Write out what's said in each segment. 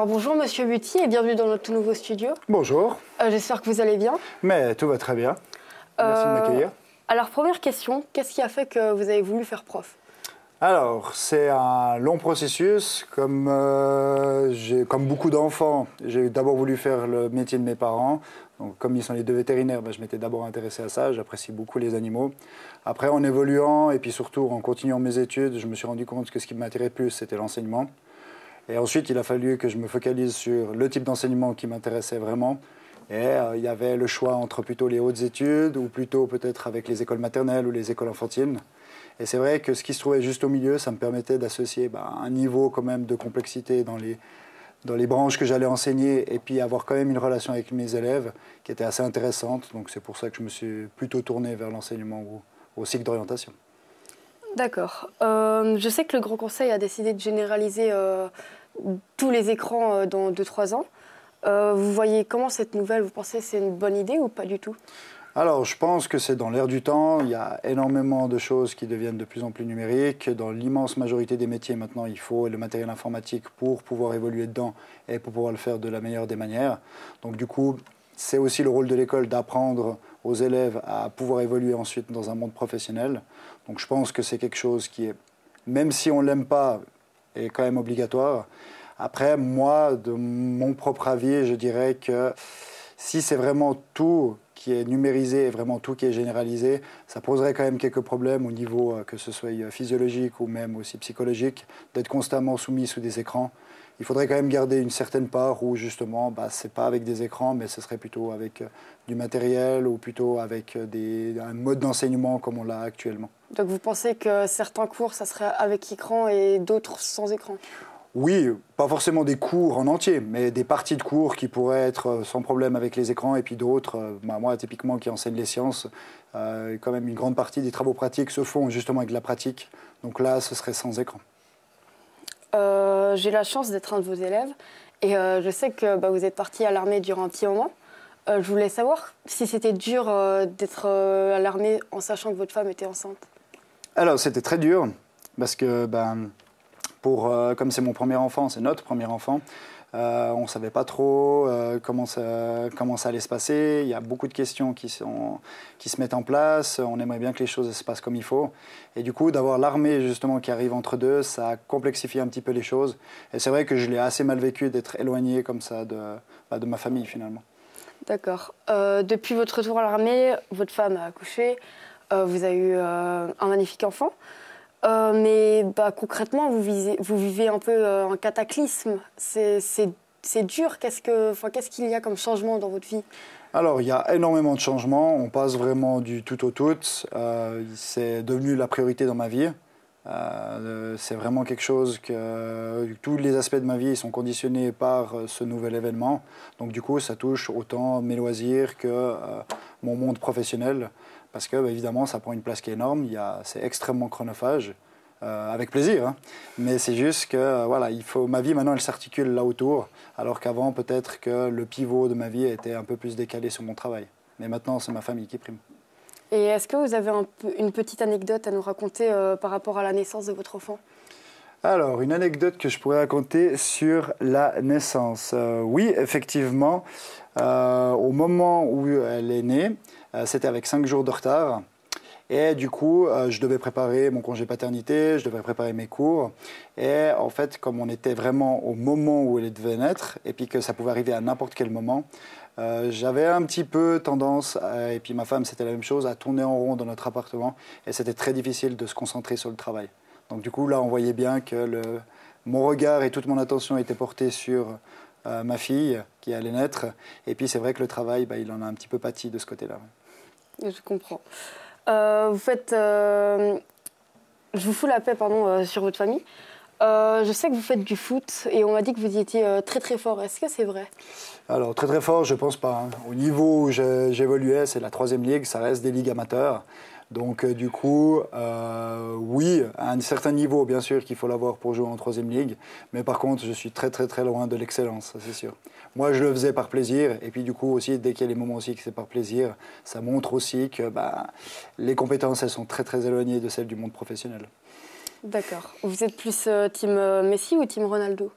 Alors bonjour Monsieur Buty et bienvenue dans notre tout nouveau studio. Bonjour. J'espère que vous allez bien. Mais tout va très bien. Merci de m'accueillir. Alors première question, qu'est-ce qui a fait que vous avez voulu faire prof? Alors, c'est un long processus. Comme beaucoup d'enfants, j'ai d'abord voulu faire le métier de mes parents. Donc, comme ils sont les deux vétérinaires, je m'étais d'abord intéressé à ça. J'apprécie beaucoup les animaux. Après, en évoluant et puis surtout en continuant mes études, je me suis rendu compte que ce qui m'attirait plus, c'était l'enseignement. Et ensuite, il a fallu que je me focalise sur le type d'enseignement qui m'intéressait vraiment. Et il y avait le choix entre plutôt les hautes études ou plutôt peut-être avec les écoles maternelles ou les écoles enfantines. Et c'est vrai que ce qui se trouvait juste au milieu, ça me permettait d'associer un niveau quand même de complexité dans les branches que j'allais enseigner et puis avoir quand même une relation avec mes élèves qui était assez intéressante. Donc c'est pour ça que je me suis plutôt tourné vers l'enseignement ou au cycle d'orientation. D'accord. Je sais que le Grand Conseil a décidé de généraliser tous les écrans dans 2-3 ans. Vous voyez comment cette nouvelle, vous pensez que c'est une bonne idée ou pas du tout? Alors, je pense que c'est dans l'air du temps. Il y a énormément de choses qui deviennent de plus en plus numériques. Dans l'immense majorité des métiers, maintenant, il faut le matériel informatique pour pouvoir évoluer dedans et pour pouvoir le faire de la meilleure des manières. Donc, du coup, c'est aussi le rôle de l'école d'apprendre aux élèves à pouvoir évoluer ensuite dans un monde professionnel. Donc, je pense que c'est quelque chose qui est, même si on ne l'aime pas, est quand même obligatoire. Après, moi, de mon propre avis, je dirais que si c'est vraiment tout qui est numérisé et vraiment tout qui est généralisé, ça poserait quand même quelques problèmes au niveau, que ce soit physiologique ou même aussi psychologique, d'être constamment soumis sous des écrans. Il faudrait quand même garder une certaine part où justement, ce n'est pas avec des écrans, mais ce serait plutôt avec du matériel ou plutôt avec un mode d'enseignement comme on l'a actuellement. Donc vous pensez que certains cours, ça serait avec écran et d'autres sans écran? Oui, pas forcément des cours en entier, mais des parties de cours qui pourraient être sans problème avec les écrans, et puis d'autres, moi typiquement qui enseigne les sciences, quand même une grande partie des travaux pratiques se font justement avec de la pratique, donc là ce serait sans écran. J'ai la chance d'être un de vos élèves, et je sais que vous êtes parti à l'armée durant un petit moment. Je voulais savoir si c'était dur d'être à l'armée en sachant que votre femme était enceinte. Alors c'était très dur, parce que comme c'est mon premier enfant, c'est notre premier enfant, on ne savait pas trop comment ça allait se passer. Il y a beaucoup de questions qui se mettent en place. On aimerait bien que les choses se passent comme il faut. Et du coup, d'avoir l'armée justement qui arrive entre deux, ça complexifie un petit peu les choses. Et c'est vrai que je l'ai assez mal vécu d'être éloigné comme ça de ma famille finalement. D'accord. Depuis votre retour à l'armée, votre femme a accouché, vous avez eu un magnifique enfant. Mais concrètement, vous vivez un peu un cataclysme. C'est dur. Qu'est-ce qu'il y a comme changement dans votre vie? Alors, il y a énormément de changements. On passe vraiment du tout au tout. C'est devenu la priorité dans ma vie. C'est vraiment quelque chose que tous les aspects de ma vie sont conditionnés par ce nouvel événement. Donc, du coup, ça touche autant mes loisirs que mon monde professionnel. Parce que, évidemment, ça prend une place qui est énorme. C'est extrêmement chronophage, avec plaisir. Hein. Mais c'est juste que, ma vie, maintenant, elle s'articule là autour. Alors qu'avant, peut-être que le pivot de ma vie était un peu plus décalé sur mon travail. Mais maintenant, c'est ma famille qui prime. Et est-ce que vous avez une petite anecdote à nous raconter par rapport à la naissance de votre enfant? Alors, une anecdote que je pourrais raconter sur la naissance. Oui, effectivement, au moment où elle est née, c'était avec 5 jours de retard. Et du coup, je devais préparer mon congé paternité, je devais préparer mes cours. Et en fait, comme on était vraiment au moment où elle devait naître, et puis que ça pouvait arriver à n'importe quel moment, j'avais un petit peu tendance, et puis ma femme, c'était la même chose, à tourner en rond dans notre appartement. Et c'était très difficile de se concentrer sur le travail. Donc du coup, là, on voyait bien que mon regard et toute mon attention étaient portés sur ma fille qui allait naître. Et puis c'est vrai que le travail, il en a un petit peu pâti de ce côté-là. Je comprends. Je vous fous la paix sur votre famille. Je sais que vous faites du foot et on m'a dit que vous y étiez très très fort. Est-ce que c'est vrai? Alors très très fort, je pense pas. Hein. Au niveau où j'évoluais, c'est la 3e ligue, ça reste des ligues amateurs. Donc du coup, oui, à un certain niveau, bien sûr qu'il faut l'avoir pour jouer en 3e ligue. Mais par contre, je suis très très très loin de l'excellence, c'est sûr. Moi, je le faisais par plaisir. Et puis du coup aussi, dès qu'il y a les moments aussi que c'est par plaisir, ça montre aussi que les compétences, elles sont très très éloignées de celles du monde professionnel. D'accord. Vous êtes plus team Messi ou team Ronaldo?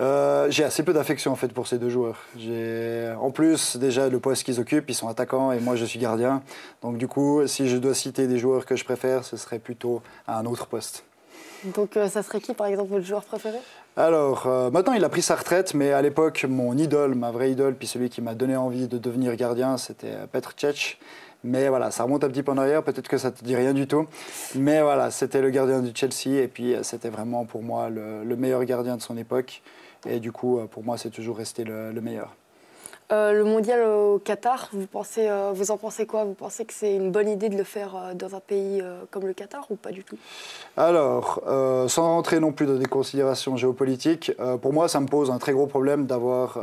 J'ai assez peu d'affection en fait pour ces deux joueurs. En plus déjà le poste qu'ils occupent, ils sont attaquants et moi je suis gardien. Donc du coup, si je dois citer des joueurs que je préfère, ce serait plutôt à un autre poste. Donc ça serait qui par exemple votre joueur préféré? Alors maintenant il a pris sa retraite, mais à l'époque mon idole, ma vraie idole, puis celui qui m'a donné envie de devenir gardien, c'était Petr Cech. Mais voilà, ça remonte un petit peu en arrière, peut-être que ça te dit rien du tout. Mais voilà, c'était le gardien du Chelsea et puis c'était vraiment pour moi le meilleur gardien de son époque. Et du coup, pour moi, c'est toujours resté le meilleur. Le mondial au Qatar, vous en pensez quoi? Vous pensez que c'est une bonne idée de le faire dans un pays comme le Qatar ou pas du tout? Alors, sans rentrer non plus dans des considérations géopolitiques, pour moi, ça me pose un très gros problème d'avoir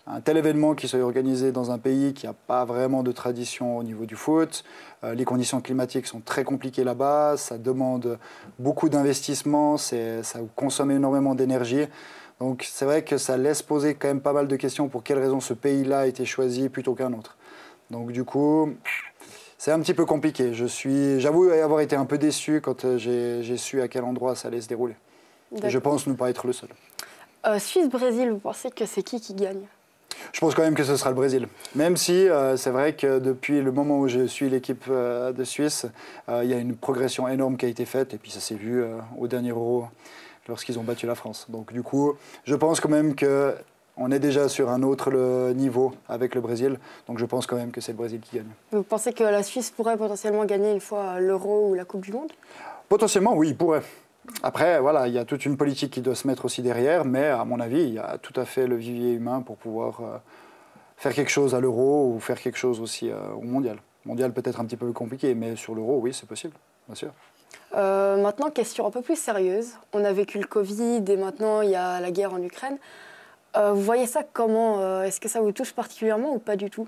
un tel événement qui soit organisé dans un pays qui n'a pas vraiment de tradition au niveau du foot. Les conditions climatiques sont très compliquées là-bas, ça demande beaucoup d'investissement, ça consomme énormément d'énergie. Donc c'est vrai que ça laisse poser quand même pas mal de questions pour quelles raisons ce pays-là a été choisi plutôt qu'un autre. Donc du coup, c'est un petit peu compliqué. J'avoue avoir été un peu déçu quand j'ai su à quel endroit ça allait se dérouler. Et je pense ne pas être le seul. Suisse-Brésil, vous pensez que c'est qui gagne? Je pense quand même que ce sera le Brésil. Même si c'est vrai que depuis le moment où je suis l'équipe de Suisse, il y a une progression énorme qui a été faite. Et puis ça s'est vu au dernier Euro lorsqu'ils ont battu la France. Donc du coup, je pense quand même qu'on est déjà sur un autre niveau avec le Brésil. Donc je pense quand même que c'est le Brésil qui gagne. Vous pensez que la Suisse pourrait potentiellement gagner une fois l'Euro ou la Coupe du Monde? Potentiellement, oui, il pourrait. Après, voilà, il y a toute une politique qui doit se mettre aussi derrière, mais à mon avis, il y a tout à fait le vivier humain pour pouvoir faire quelque chose à l'Euro ou faire quelque chose aussi au Mondial. Mondial peut-être un petit peu compliqué, mais sur l'Euro, oui, c'est possible, bien sûr. Maintenant, question un peu plus sérieuse. On a vécu le Covid et maintenant il y a la guerre en Ukraine. Vous voyez ça comment? Est-ce que ça vous touche particulièrement ou pas du tout?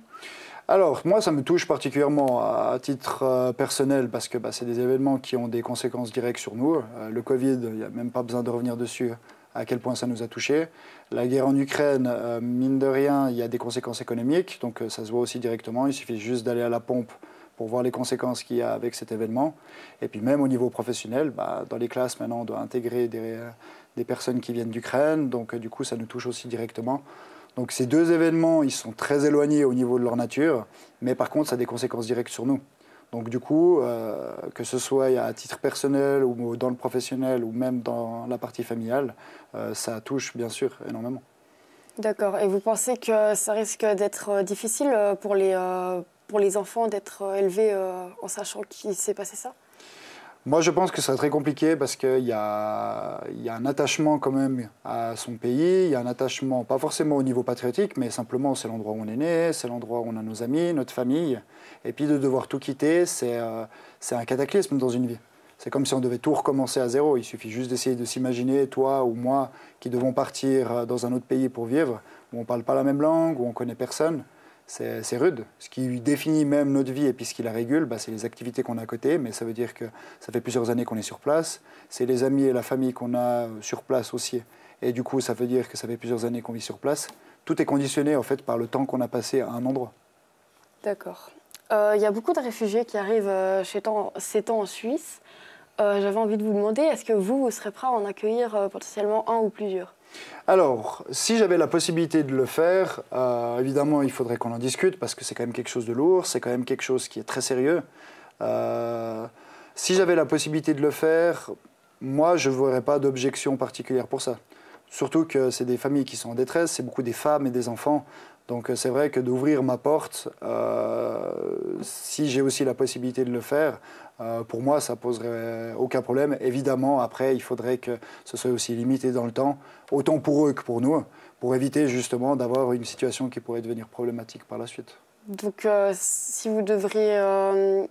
Alors, moi, ça me touche particulièrement à titre personnel parce que c'est des événements qui ont des conséquences directes sur nous. Le Covid, il n'y a même pas besoin de revenir dessus, à quel point ça nous a touchés. La guerre en Ukraine, mine de rien, il y a des conséquences économiques, donc ça se voit aussi directement. Il suffit juste d'aller à la pompe pour voir les conséquences qu'il y a avec cet événement. Et puis même au niveau professionnel, dans les classes, maintenant, on doit intégrer des personnes qui viennent d'Ukraine, donc du coup, ça nous touche aussi directement. Donc ces deux événements, ils sont très éloignés au niveau de leur nature, mais par contre, ça a des conséquences directes sur nous. Donc du coup, que ce soit à titre personnel ou dans le professionnel ou même dans la partie familiale, ça touche bien sûr énormément. D'accord. Et vous pensez que ça risque d'être difficile pour les enfants d'être élevés en sachant qu'il s'est passé ça? Moi, je pense que ce serait très compliqué parce qu'il y a un attachement quand même à son pays, il y a un attachement, pas forcément au niveau patriotique, mais simplement c'est l'endroit où on est né, c'est l'endroit où on a nos amis, notre famille. Et puis de devoir tout quitter, c'est un cataclysme dans une vie. C'est comme si on devait tout recommencer à zéro. Il suffit juste d'essayer de s'imaginer, toi ou moi, qui devons partir dans un autre pays pour vivre, où on ne parle pas la même langue, où on ne connaît personne. C'est rude. Ce qui définit même notre vie et puis ce qui la régule, c'est les activités qu'on a à côté, mais ça veut dire que ça fait plusieurs années qu'on est sur place. C'est les amis et la famille qu'on a sur place aussi. Et du coup, ça veut dire que ça fait plusieurs années qu'on vit sur place. Tout est conditionné en fait par le temps qu'on a passé à un endroit. D'accord. Il y a beaucoup de réfugiés qui arrivent ces temps en Suisse. J'avais envie de vous demander, est-ce que vous serez prêt à en accueillir potentiellement un ou plusieurs? Alors, si j'avais la possibilité de le faire, évidemment, il faudrait qu'on en discute parce que c'est quand même quelque chose de lourd, c'est quand même quelque chose qui est très sérieux. Si j'avais la possibilité de le faire, moi, je ne verrais pas d'objection particulière pour ça. Surtout que c'est des familles qui sont en détresse, c'est beaucoup des femmes et des enfants. Donc c'est vrai que d'ouvrir ma porte, si j'ai aussi la possibilité de le faire, pour moi, ça poserait aucun problème. Évidemment, après, il faudrait que ce soit aussi limité dans le temps, autant pour eux que pour nous, pour éviter justement d'avoir une situation qui pourrait devenir problématique par la suite. Donc si vous devriez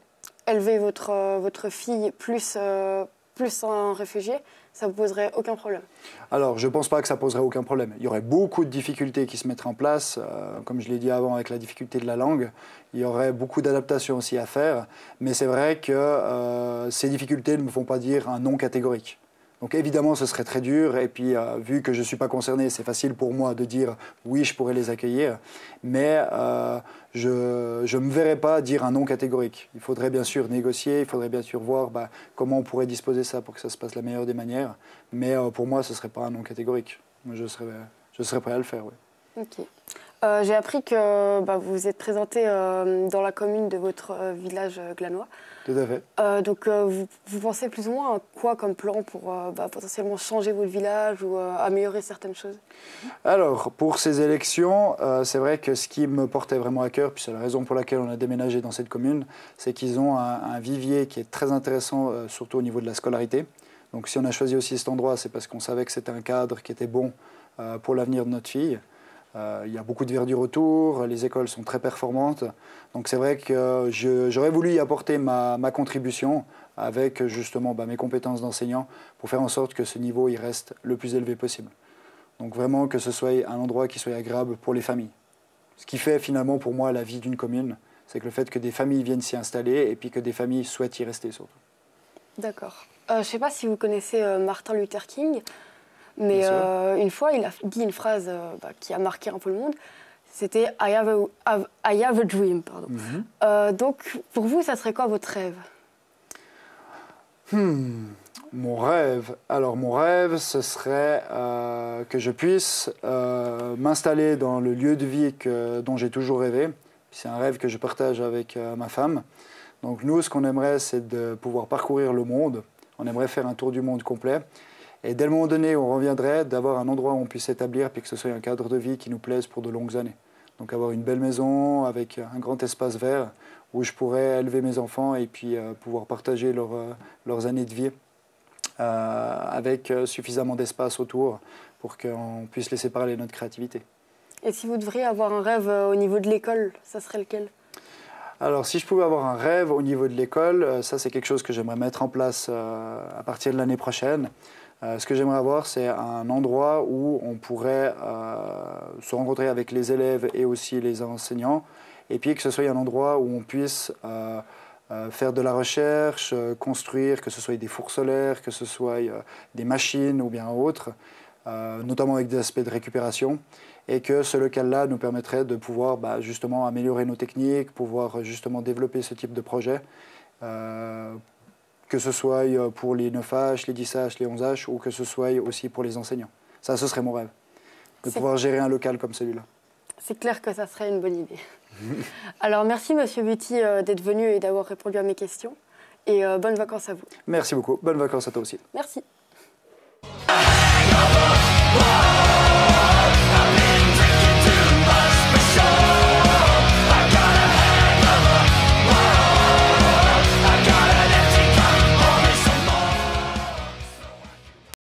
élever votre fille plus un réfugié, ça ne vous poserait aucun problème? Alors, je ne pense pas que ça poserait aucun problème. Il y aurait beaucoup de difficultés qui se mettraient en place, comme je l'ai dit avant avec la difficulté de la langue. Il y aurait beaucoup d'adaptations aussi à faire, mais c'est vrai que ces difficultés ne me font pas dire un non catégorique. Donc évidemment, ce serait très dur, et puis vu que je ne suis pas concerné, c'est facile pour moi de dire oui, je pourrais les accueillir, mais je ne me verrais pas dire un non catégorique. Il faudrait bien sûr négocier, il faudrait bien sûr voir comment on pourrait disposer ça pour que ça se passe de la meilleure des manières, mais pour moi, ce ne serait pas un non catégorique. je serais prêt à le faire, oui. Ok. J'ai appris que vous vous êtes présenté dans la commune de votre village glanois. Tout à fait. Donc vous pensez plus ou moins à quoi comme plan pour potentiellement changer votre village ou améliorer certaines choses? Alors, pour ces élections, c'est vrai que ce qui me portait vraiment à cœur, puis c'est la raison pour laquelle on a déménagé dans cette commune, c'est qu'ils ont un vivier qui est très intéressant, surtout au niveau de la scolarité. Donc si on a choisi aussi cet endroit, c'est parce qu'on savait que c'était un cadre qui était bon pour l'avenir de notre fille. Il y a beaucoup de verdure autour, les écoles sont très performantes. Donc c'est vrai que j'aurais voulu y apporter ma contribution avec justement mes compétences d'enseignant pour faire en sorte que ce niveau il reste le plus élevé possible. Donc vraiment que ce soit un endroit qui soit agréable pour les familles. Ce qui fait finalement pour moi la vie d'une commune, c'est que le fait que des familles viennent s'y installer et puis que des familles souhaitent y rester surtout. D'accord. Je ne sais pas si vous connaissez Martin Luther King. Mais une fois, il a dit une phrase qui a marqué un peu le monde. C'était « I have a dream ». Pardon. Donc, pour vous, ça serait quoi votre rêve? Mon rêve. Alors, mon rêve, ce serait que je puisse m'installer dans le lieu de vie dont j'ai toujours rêvé. C'est un rêve que je partage avec ma femme. Donc, nous, ce qu'on aimerait, c'est de pouvoir parcourir le monde. On aimerait faire un tour du monde complet. Et dès le moment donné où on reviendrait, d'avoir un endroit où on puisse s'établir puis que ce soit un cadre de vie qui nous plaise pour de longues années. Donc avoir une belle maison avec un grand espace vert où je pourrais élever mes enfants et puis pouvoir partager leurs années de vie avec suffisamment d'espace autour pour qu'on puisse laisser parler notre créativité. Et si vous devriez avoir un rêve au niveau de l'école, ça serait lequel? Alors, si je pouvais avoir un rêve au niveau de l'école, ça c'est quelque chose que j'aimerais mettre en place à partir de l'année prochaine. Ce que j'aimerais avoir, c'est un endroit où on pourrait se rencontrer avec les élèves et aussi les enseignants, et puis que ce soit un endroit où on puisse faire de la recherche, construire, que ce soit des fours solaires, que ce soit des machines ou bien autres, notamment avec des aspects de récupération, et que ce local-là nous permettrait de pouvoir justement améliorer nos techniques, pouvoir justement développer ce type de projet. Que ce soit pour les 9H, les 10H, les 11H, ou que ce soit aussi pour les enseignants. Ça, ce serait mon rêve, de pouvoir gérer un local comme celui-là. C'est clair que ça serait une bonne idée. Alors, merci, Monsieur Buty, d'être venu et d'avoir répondu à mes questions. Et bonnes vacances à vous. Merci beaucoup. Bonnes vacances à toi aussi. Merci.